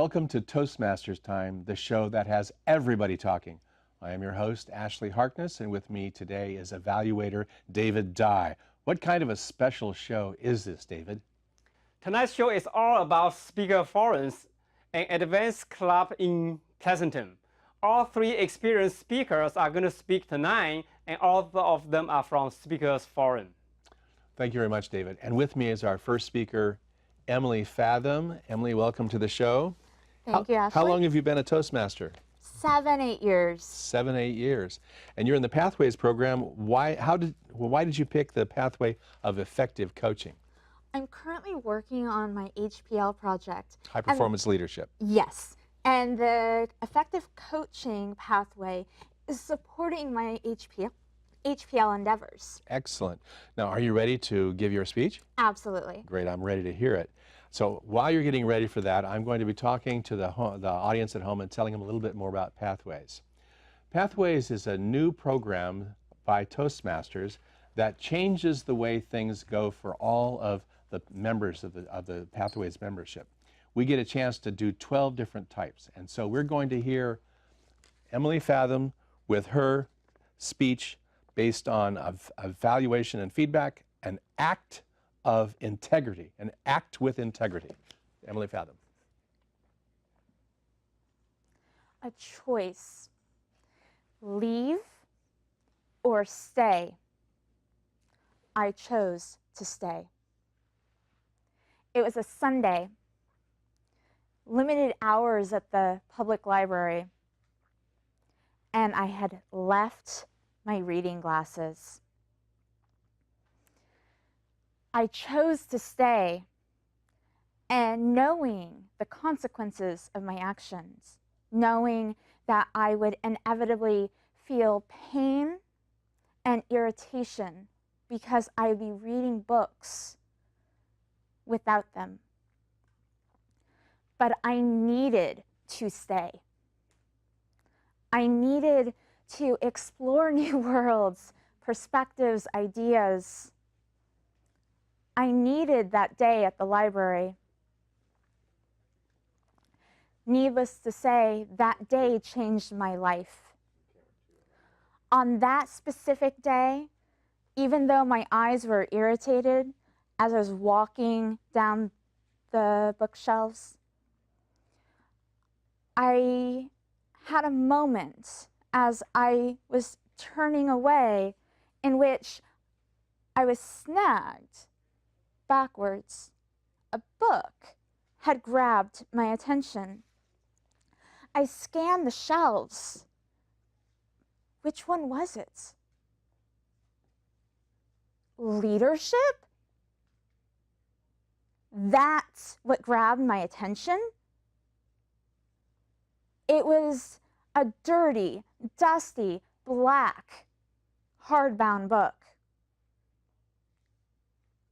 Welcome to Toastmasters Time, the show that has everybody talking. I am your host, Ashley Harkness, and with me today is Evaluator David Dye. What kind of a special show is this, David? Tonight's show is all about speaker forums, an advanced club in Pleasanton. All three experienced speakers are going to speak tonight, and all of them are from Speakers Forum. Thank you very much, David. And with me is our first speaker, Emily Fathom. Emily, welcome to the show. Thank you, Ashley. How long have you been a Toastmaster? 7-8 years. 7-8 years. And you're in the Pathways program. Why did you pick the pathway of effective coaching? I'm currently working on my HPL project. High performance leadership. Yes. And the effective coaching pathway is supporting my HPL endeavors. Excellent. Now, are you ready to give your speech? Absolutely. Great, I'm ready to hear it. So while you're getting ready for that, I'm going to be talking to the audience at home and telling them a little bit more about Pathways. Pathways is a new program by Toastmasters that changes the way things go for all of the members of the Pathways membership. We get a chance to do 12 different types. And so we're going to hear Emily Fathom with her speech based on evaluation and feedback, an act of integrity, an act with integrity. Emily Fathom. A choice. Leave or stay. I chose to stay. It was a Sunday. Limited hours at the public library. And I had left my reading glasses. I chose to stay, and knowing the consequences of my actions, knowing that I would inevitably feel pain and irritation because I'd be reading books without them. But I needed to stay. I needed to explore new worlds, perspectives, ideas. I needed that day at the library. Needless to say, that day changed my life. On that specific day, even though my eyes were irritated as I was walking down the bookshelves, I had a moment as I was turning away in which I was snagged backwards. A book had grabbed my attention. I scanned the shelves. Which one was it? Leadership? That's what grabbed my attention? It was a dirty, dusty, black, hardbound book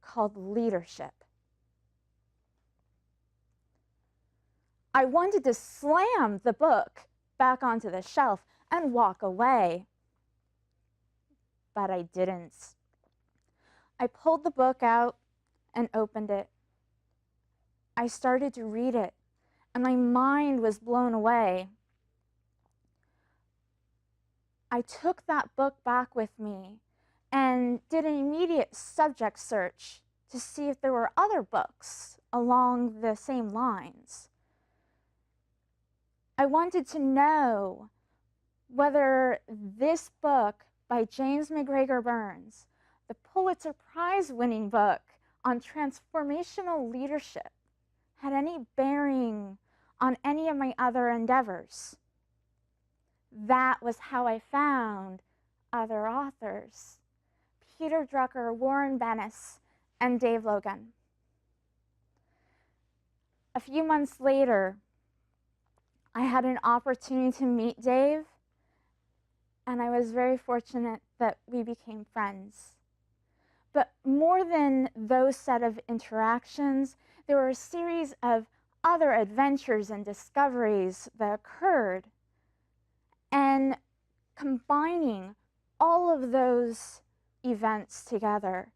called Leadership. I wanted to slam the book back onto the shelf and walk away, but I didn't. I pulled the book out and opened it. I started to read it, and my mind was blown away. I took that book back with me and did an immediate subject search to see if there were other books along the same lines. I wanted to know whether this book by James McGregor Burns, the Pulitzer Prize-winning book on transformational leadership, had any bearing on any of my other endeavors. That was how I found other authors: Peter Drucker, Warren Bennis, and Dave Logan. A few months later, I had an opportunity to meet Dave, and I was very fortunate that we became friends. But more than those set of interactions, there were a series of other adventures and discoveries that occurred. And combining all of those events together,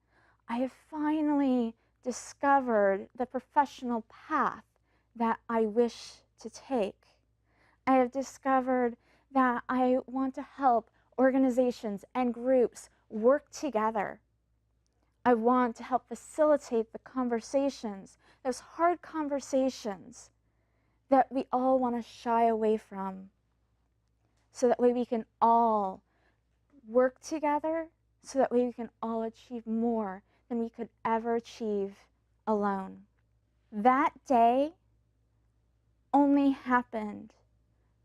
I have finally discovered the professional path that I wish to take. I have discovered that I want to help organizations and groups work together. I want to help facilitate the conversations, those hard conversations that we all want to shy away from, so that way we can all work together, so that way we can all achieve more than we could ever achieve alone. That day only happened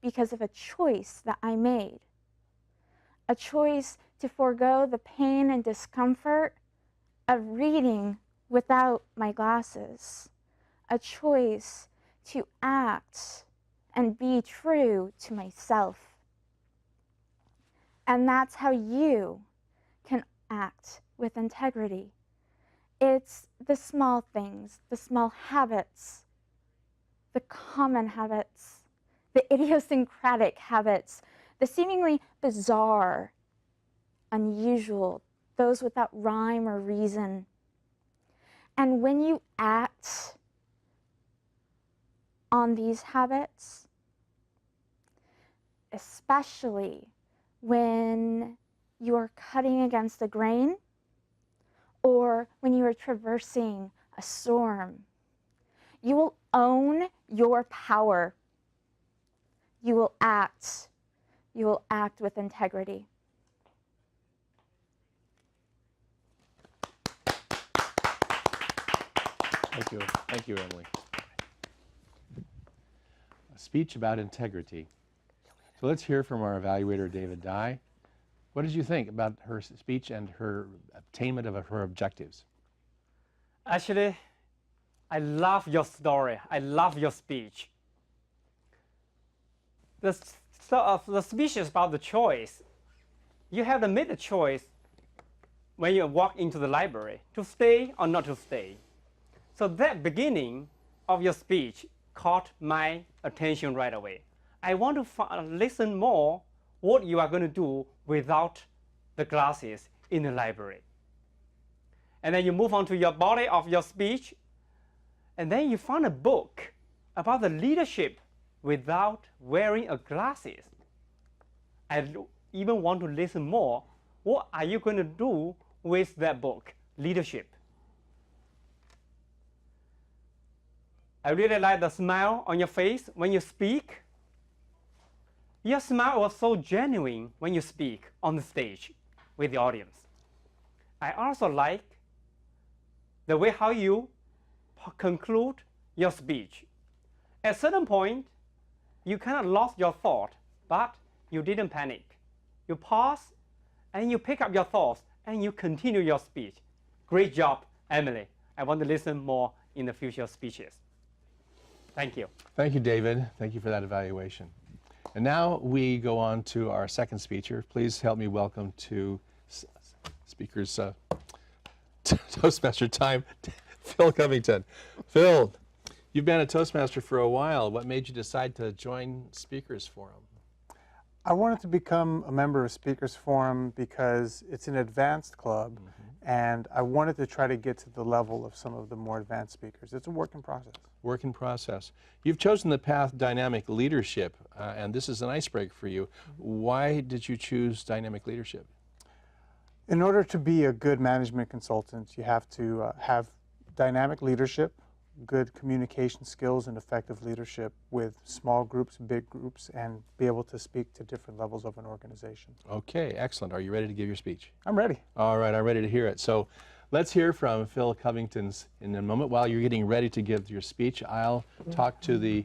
because of a choice that I made. A choice to forego the pain and discomfort of reading without my glasses. A choice to act and be true to myself. And that's how you can act with integrity. It's the small things, the small habits, the common habits, the idiosyncratic habits, the seemingly bizarre, unusual, those without rhyme or reason. And when you act on these habits, especially when you are cutting against the grain or when you are traversing a storm, you will own your power. You will act. You will act with integrity. Thank you. Thank you, Emily. A speech about integrity. So let's hear from our evaluator, David Dye. What did you think about her speech and her attainment of her objectives? Actually, I love your story. I love your speech. The speech is about the choice. You have to make the choice when you walk into the library to stay or not to stay. So that beginning of your speech caught my attention right away. I want to listen more what you are going to do without the glasses in the library. And then you move on to your body of your speech, and then you find a book about the leadership without wearing a glasses. I even want to listen more. What are you going to do with that book, Leadership? I really like the smile on your face when you speak. Your smile was so genuine when you speak on the stage with the audience. I also like the way how you conclude your speech. At a certain point, you kind of lost your thought, but you didn't panic. You pause, and you pick up your thoughts, and you continue your speech. Great job, Emily. I want to listen more in the future speeches. Thank you. Thank you, David. Thank you for that evaluation. And now we go on to our second speaker. Please help me welcome to speakers Toastmaster Time, Phil Covington. Phil, you've been a Toastmaster for a while. What made you decide to join Speakers Forum? I wanted to become a member of Speakers Forum because it's an advanced club, and I wanted to try to get to the level of some of the more advanced speakers. It's a work in process. Work in process. You've chosen the path dynamic leadership, and this is an icebreaker for you. Why did you choose dynamic leadership? In order to be a good management consultant, you have to have dynamic leadership, good communication skills, and effective leadership with small groups, big groups, and be able to speak to different levels of an organization. Okay, excellent. Are you ready to give your speech? I'm ready. All right, I'm ready to hear it. So let's hear from Phil Covington in a moment. While you're getting ready to give your speech, I'll talk to the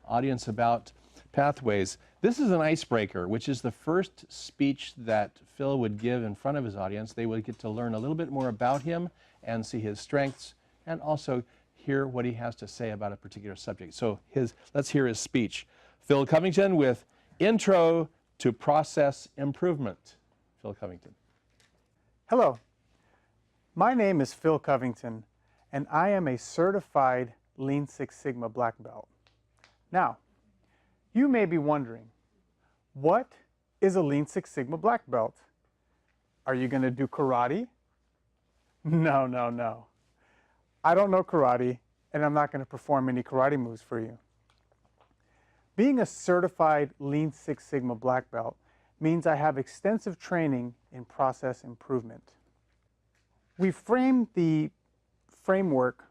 audience about pathways. This is an icebreaker, which is the first speech that Phil would give in front of his audience. They would get to learn a little bit more about him and see his strengths and also hear what he has to say about a particular subject. So let's hear his speech. Phil Covington with Intro to Process Improvement. Phil Covington. Hello. My name is Phil Covington, and I am a certified Lean Six Sigma black belt. Now, you may be wondering, what is a Lean Six Sigma black belt? Are you going to do karate? No, no, no. I don't know karate, and I'm not going to perform any karate moves for you. Being a certified Lean Six Sigma black belt means I have extensive training in process improvement. We frame the framework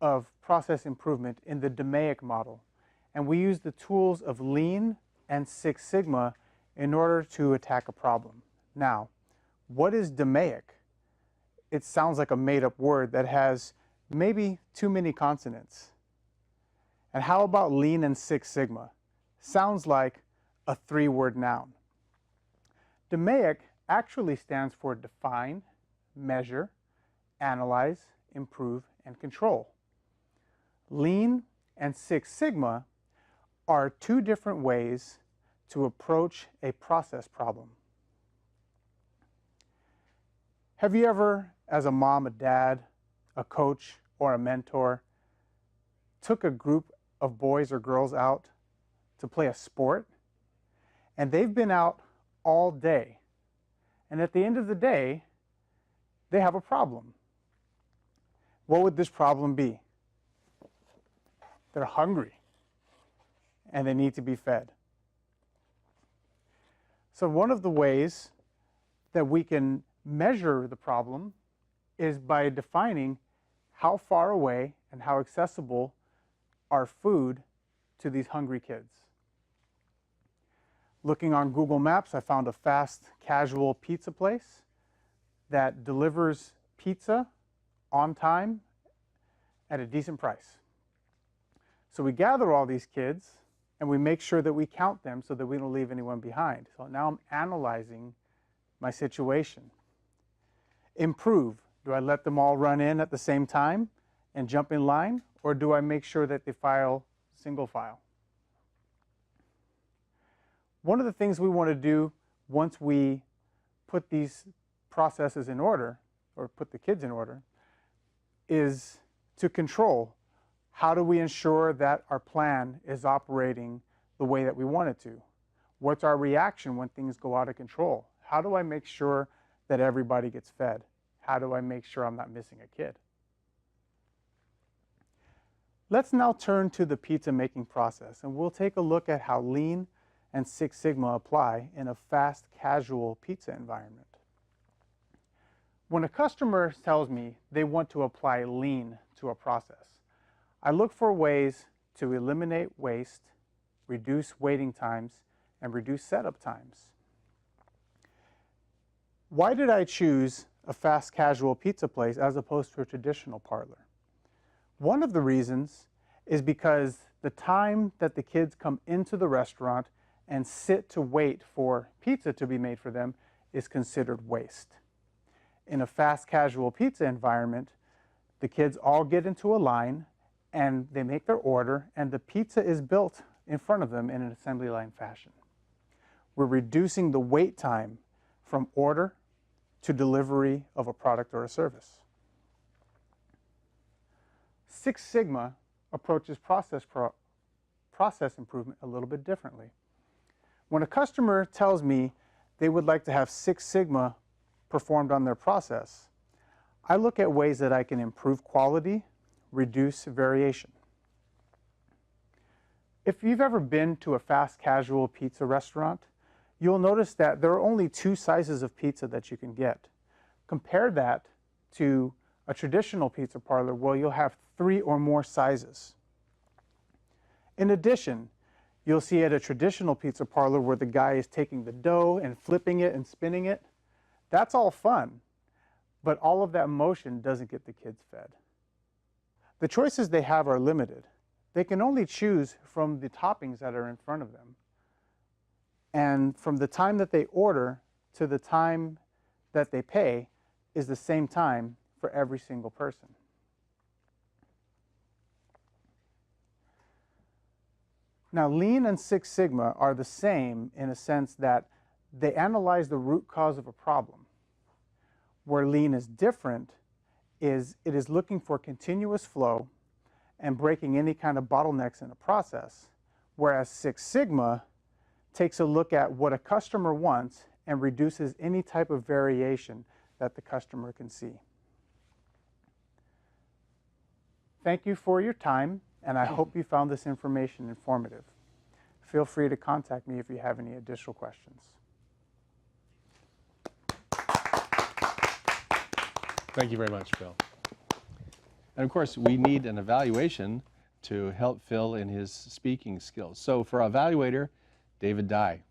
of process improvement in the DMAIC model, and we use the tools of Lean and Six Sigma in order to attack a problem. Now, what is DMAIC? It sounds like a made-up word that has maybe too many consonants. And how about Lean and Six Sigma? Sounds like a three-word noun. DMAIC actually stands for define, measure, analyze, improve, and control. Lean and Six Sigma are two different ways to approach a process problem. Have you ever, as a mom, a dad, a coach, or a mentor, took a group of boys or girls out to play a sport, and they've been out all day, and at the end of the day, they have a problem? What would this problem be? They're hungry, and they need to be fed. So one of the ways that we can measure the problem is by defining how far away and how accessible are food to these hungry kids. Looking on Google Maps, I found a fast casual pizza place that delivers pizza on time at a decent price. So we gather all these kids and we make sure that we count them so that we don't leave anyone behind. So now I'm analyzing my situation. Improve. Do I let them all run in at the same time and jump in line, or do I make sure that they file single file? One of the things we want to do once we put these processes in order, or put the kids in order, is to control. How do we ensure that our plan is operating the way that we want it to? What's our reaction when things go out of control? How do I make sure that everybody gets fed? How do I make sure I'm not missing a kid? Let's now turn to the pizza making process, and we'll take a look at how Lean and Six Sigma apply in a fast casual pizza environment. When a customer tells me they want to apply Lean to a process, I look for ways to eliminate waste, reduce waiting times, and reduce setup times. Why did I choose a fast casual pizza place as opposed to a traditional parlor? One of the reasons is because the time that the kids come into the restaurant and sit to wait for pizza to be made for them is considered waste. In a fast casual pizza environment, the kids all get into a line and they make their order, and the pizza is built in front of them in an assembly line fashion. We're reducing the wait time from order to delivery of a product or a service. Six Sigma approaches process improvement a little bit differently. When a customer tells me they would like to have Six Sigma performed on their process, I look at ways that I can improve quality, reduce variation. If you've ever been to a fast casual pizza restaurant, you'll notice that there are only two sizes of pizza that you can get. Compare that to a traditional pizza parlor where you'll have 3 or more sizes. In addition, you'll see at a traditional pizza parlor where the guy is taking the dough and flipping it and spinning it. That's all fun, but all of that motion doesn't get the kids fed. The choices they have are limited. They can only choose from the toppings that are in front of them. And from the time that they order to the time that they pay is the same time for every single person. Now, Lean and Six Sigma are the same in a sense that they analyze the root cause of a problem. Where Lean is different is it is looking for continuous flow and breaking any kind of bottlenecks in a process, whereas Six Sigma takes a look at what a customer wants and reduces any type of variation that the customer can see. Thank you for your time, and I hope you found this information informative. Feel free to contact me if you have any additional questions. Thank you very much, Phil. And of course, we need an evaluation to help Phil in his speaking skills. So for our evaluator, David Dye.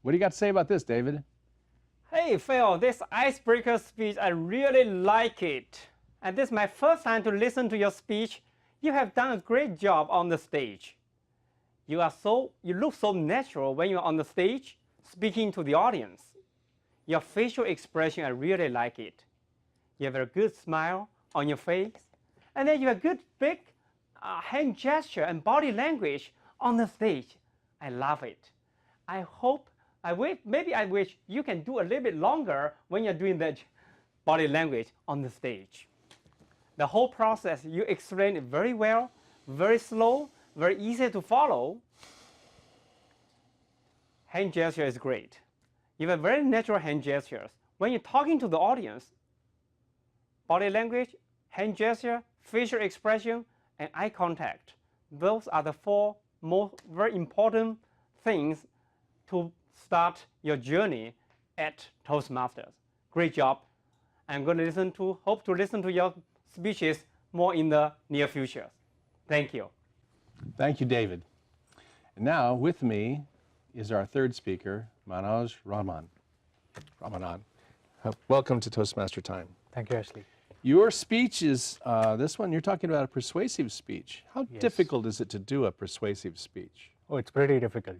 What do you got to say about this, David? Hey Phil, this icebreaker speech, I really like it. And this is my first time to listen to your speech. You have done a great job on the stage. You look so natural when you're on the stage speaking to the audience. Your facial expression, I really like it. You have a good smile on your face. And then you have good big hand gesture and body language on the stage. I love it. Maybe I wish you can do a little bit longer when you're doing that body language on the stage. The whole process, you explain it very well, very slow, very easy to follow. Hand gesture is great. You have very natural hand gestures. When you're talking to the audience, body language, hand gesture, facial expression, and eye contact. Those are the four very important things to start your journey at Toastmasters. Great job. I'm going to hope to listen to your speeches more in the near future. Thank you. Thank you, David. And now with me is our third speaker, Manoj Ramanan. Welcome to Toastmaster Time. Thank you, Ashley. Your speech is, this one, you're talking about a persuasive speech. How Yes. difficult is it to do a persuasive speech? Oh, it's pretty difficult.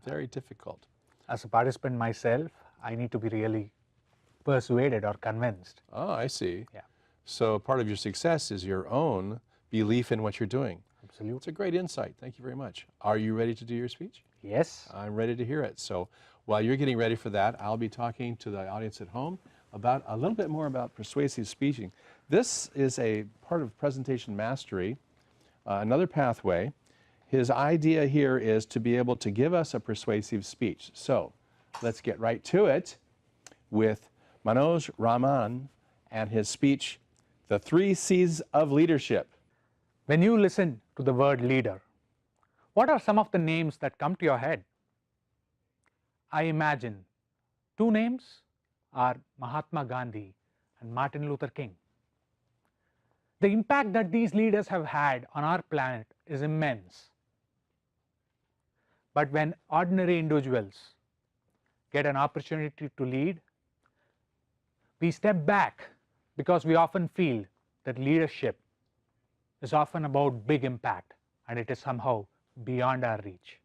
Very difficult. As a participant myself, I need to be really persuaded or convinced. Oh, I see. Yeah. So part of your success is your own belief in what you're doing. Absolutely. It's a great insight. Thank you very much. Are you ready to do your speech? Yes. I'm ready to hear it. So while you're getting ready for that, I'll be talking to the audience at home about a little bit more about persuasive speaking. This is a part of presentation mastery, another pathway. His idea here is to be able to give us a persuasive speech. So let's get right to it with Manoj Ramanan and his speech, The 3 C's of Leadership. When you listen to the word leader, what are some of the names that come to your head? I imagine 2 names are Mahatma Gandhi and Martin Luther King. The impact that these leaders have had on our planet is immense. But when ordinary individuals get an opportunity to lead, we step back because we often feel that leadership is often about big impact and it is somehow beyond our reach.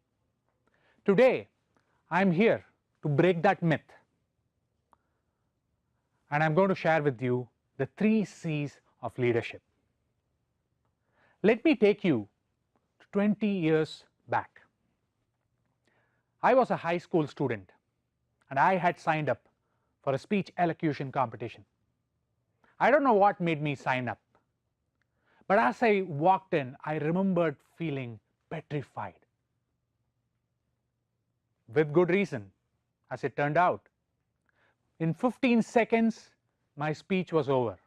Today, I'm here to break that myth, and I'm going to share with you the 3 C's of leadership. Let me take you to 20 years back. I was a high school student and I had signed up for a speech elocution competition. I don't know what made me sign up, but as I walked in, I remembered feeling petrified. With good reason, as it turned out. In 15 seconds, my speech was over.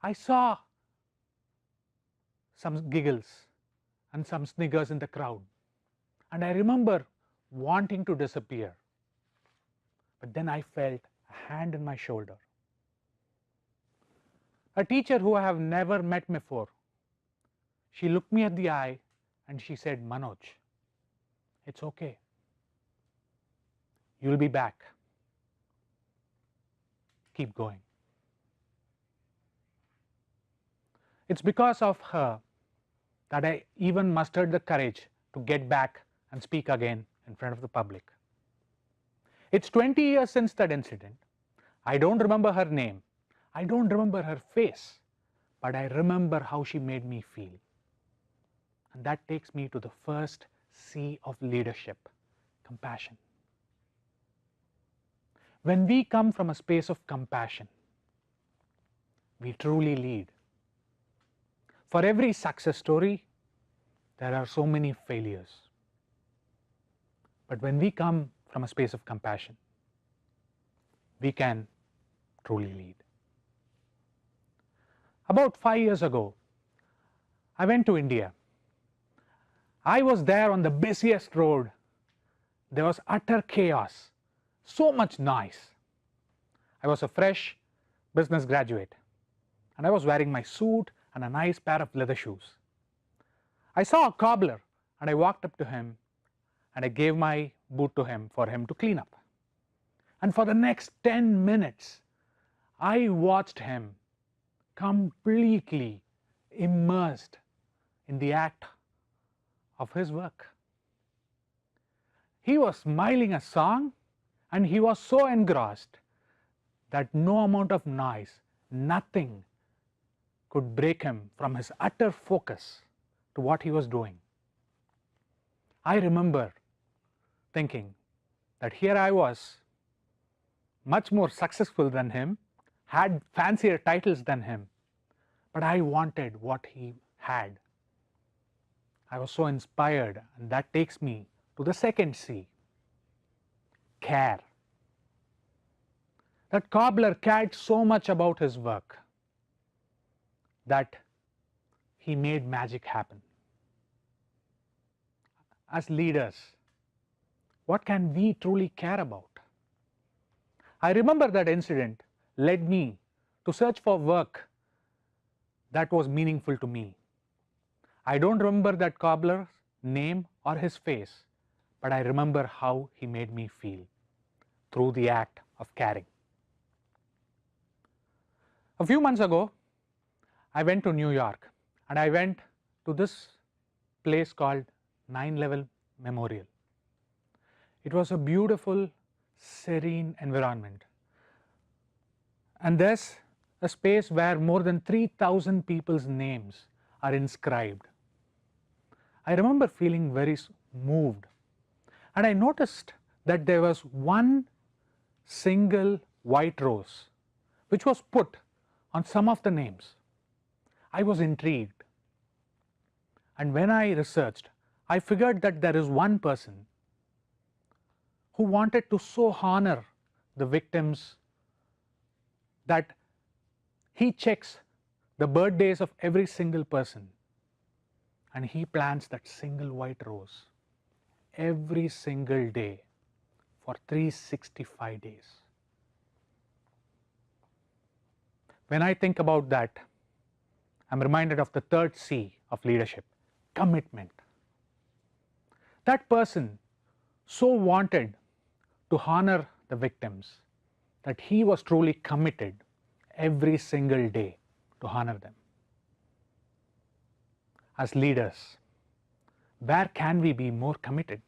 I saw some giggles and some sniggers in the crowd, and I remember wanting to disappear. But then I felt a hand on my shoulder. A teacher who I have never met before, she looked me at the eye and she said, "Manoj, it's okay. You'll be back. Keep going." It's because of her that I even mustered the courage to get back and speak again in front of the public. It's 20 years since that incident. I don't remember her name. I don't remember her face, but I remember how she made me feel. And that takes me to the first C of leadership, compassion. When we come from a space of compassion, we truly lead. For every success story, there are so many failures. But when we come from a space of compassion, we can truly lead. About 5 years ago, I went to India. I was there on the busiest road. There was utter chaos, so much noise. I was a fresh business graduate, and I was wearing my suit and a nice pair of leather shoes. I saw a cobbler, and I walked up to him, and I gave my boot to him for him to clean up. And for the next 10 minutes, I watched him completely immersed in the act of his work. He was smiling a song, and he was so engrossed that no amount of noise, nothing could break him from his utter focus to what he was doing. I remember thinking that here I was, much more successful than him, had fancier titles than him, but I wanted what he had. I was so inspired, and that takes me to the second C, care. That cobbler cared so much about his work that he made magic happen. As leaders, what can we truly care about? I remember that incident led me to search for work that was meaningful to me. I don't remember that cobbler's name or his face, but I remember how he made me feel through the act of caring. A few months ago, I went to New York, and I went to this place called 9/11 Memorial. It was a beautiful, serene environment, and there's a space where more than 3,000 people's names are inscribed. I remember feeling very moved, and I noticed that there was one single white rose which was put on some of the names. I was intrigued, and when I researched, I figured that there is one person who wanted to so honor the victims that he checks the birthdays of every single person, and he plants that single white rose every single day for 365 days. When I think about that, I'm reminded of the third C of leadership, commitment. That person so wanted to honor the victims that he was truly committed every single day to honor them. As leaders, where can we be more committed?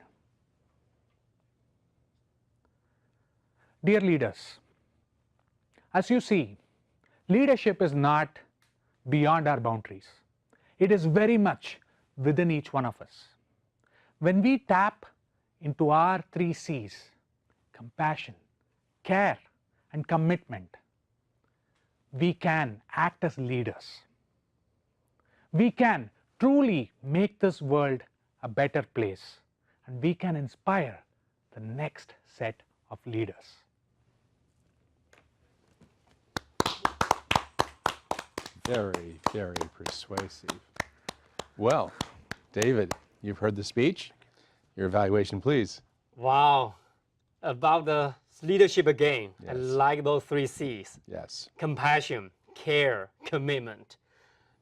Dear leaders, as you see, leadership is not beyond our boundaries. It is very much within each one of us. When we tap into our 3 C's, compassion, care, and commitment, we can act as leaders. We can truly make this world a better place, and we can inspire the next set of leaders. Very, very persuasive. Well, David, you've heard the speech. Your evaluation, please. Wow. About the leadership again, I Yes. like those 3 C's. Yes. Compassion, care, commitment.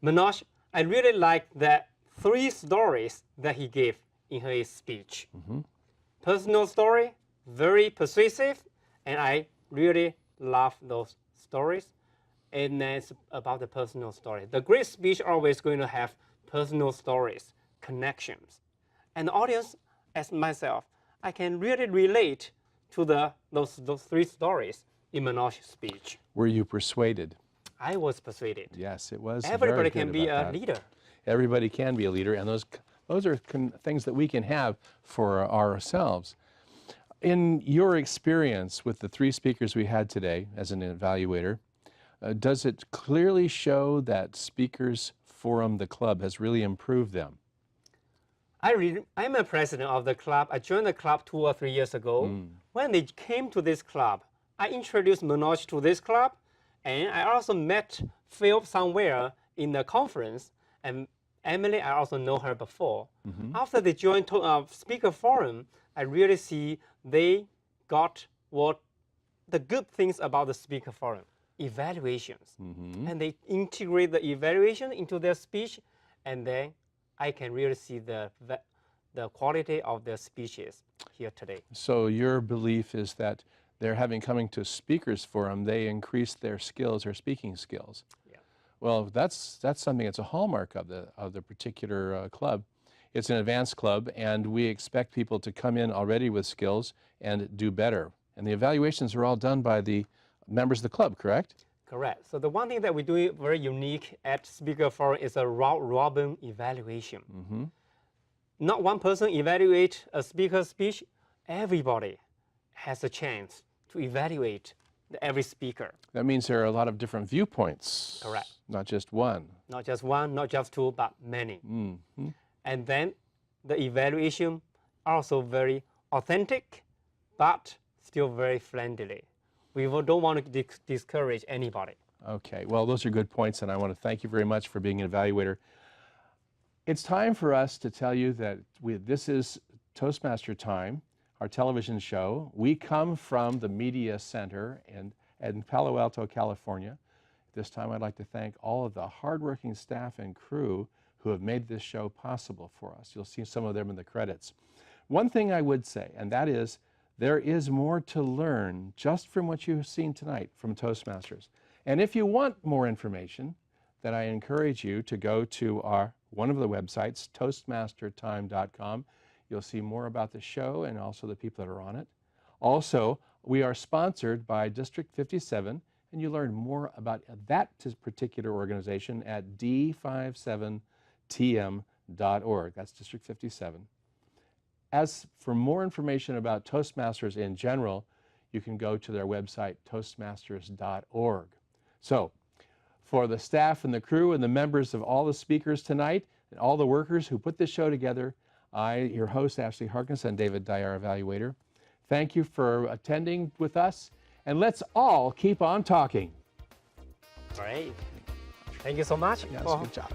Manoj, I really like that 3 stories that he gave in his speech. Personal story, very persuasive, and I really love those stories. And that's about the personal story. The great speech always going to have personal stories, connections. And the audience, as myself, I can really relate to those 3 stories in Manoj's speech. Were you persuaded? I was persuaded. Yes, it was. Everybody very can good be about a that. leader. Everybody can be a leader, and those are things that we can have for ourselves. In your experience with the 3 speakers we had today as an evaluator, does it clearly show that Speakers Forum, the club, has really improved them? I'm a president of the club. I joined the club 2 or 3 years ago. When they came to this club, I introduced Manoj to this club, and I also met Phil somewhere in the conference. And Emily, I also know her before. After they joined Speaker Forum, I really see they got what the good things about the Speaker Forum, evaluations. And they integrate the evaluation into their speech, and then I can really see the quality of their speeches here today. So your belief is that they're coming to Speakers Forum, they increase their skills, their speaking skills. Yeah. Well, that's something that's a hallmark of the particular club. It's an advanced club, and we expect people to come in already with skills and do better. And the evaluations are all done by the members of the club, correct? Correct. So the one thing that we do very unique at Speaker Forum is a round-robin evaluation. Not one person evaluate a speaker's speech. Everybody has a chance to evaluate every speaker. That means there are a lot of different viewpoints. Correct. Not just one. Not just one, not just two, but many. And then the evaluation also very authentic, but still very friendly. We don't want to discourage anybody. Okay, well, those are good points, and I want to thank you very much for being an evaluator. It's time for us to tell you that this is Toastmaster Time, our television show. We come from the Media Center in Palo Alto, California. This time I'd like to thank all of the hardworking staff and crew who have made this show possible for us. You'll see some of them in the credits. One thing I would say, and that is, there is more to learn just from what you've seen tonight from Toastmasters. And if you want more information, then I encourage you to go to one of the websites, toastmastertime.com. You'll see more about the show and also the people that are on it. Also, we are sponsored by District 57, and you learn more about that particular organization at d57tm.org. That's District 57. As for more information about Toastmasters in general, you can go to their website, toastmasters.org. So, for the staff and the crew and the members of all the speakers tonight and all the workers who put this show together, your host, Ashley Harkness, and David Dye, our evaluator. Thank you for attending with us, and let's all keep on talking. Great. Thank you so much. Yes, good job.